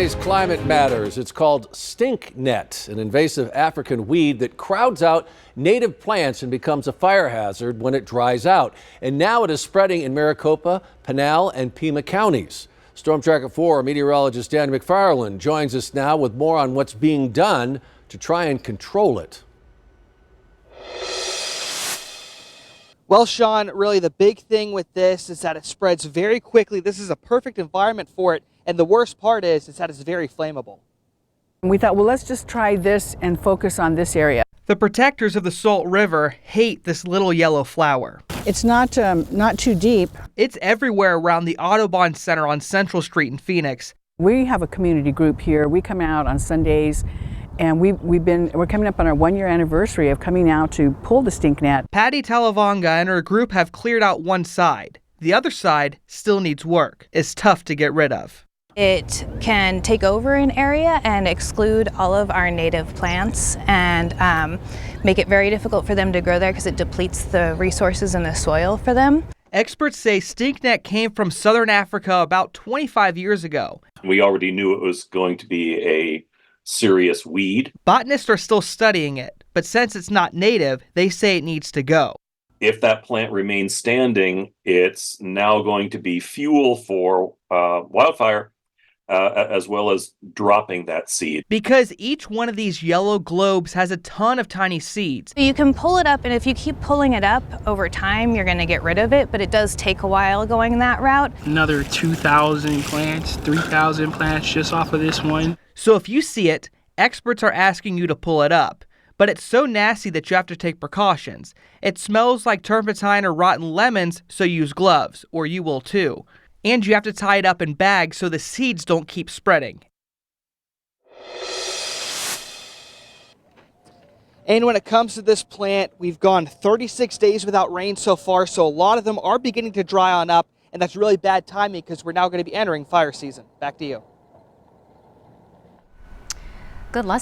Today's climate matters. It's called Stinknet, an invasive African weed that crowds out native plants and becomes a fire hazard when it dries out. And now it is spreading in Maricopa, Pinal, and Pima counties. Storm Tracker 4 meteorologist Dan McFarland joins us now with more on what's being done to try and control it. Well, Sean, really the big thing with this is that it spreads very quickly. This is a perfect environment for it. And the worst part is that it's very flammable. We thought, well, let's just try this and focus on this area. The protectors of the Salt River hate this little yellow flower. It's not too deep. It's everywhere around the Audubon Center on Central Street in Phoenix. We have a community group here. We come out on Sundays, and we're coming up on our 1-year anniversary of coming out to pull the Stinknet. Patty Talavanga and her group have cleared out one side. The other side still needs work. It's tough to get rid of. It can take over an area and exclude all of our native plants and make it very difficult for them to grow there because it depletes the resources in the soil for them. Experts say Stinknet came from southern Africa about 25 years ago. We already knew it was going to be a serious weed. Botanists are still studying it, but since it's not native, they say it needs to go. If that plant remains standing, it's now going to be fuel for wildfire, as well as dropping that seed. Because each one of these yellow globes has a ton of tiny seeds. You can pull it up, and if you keep pulling it up over time, you're going to get rid of it, but it does take a while going that route. Another 2,000 plants, 3,000 plants just off of this one. So if you see it, experts are asking you to pull it up. But it's so nasty that you have to take precautions. It smells like turpentine or rotten lemons, so use gloves, or you will too. And you have to tie it up in bags so the seeds don't keep spreading. And when it comes to this plant, we've gone 36 days without rain so far, so a lot of them are beginning to dry on up, and that's really bad timing because we're now going to be entering fire season. Back to you. Good lesson.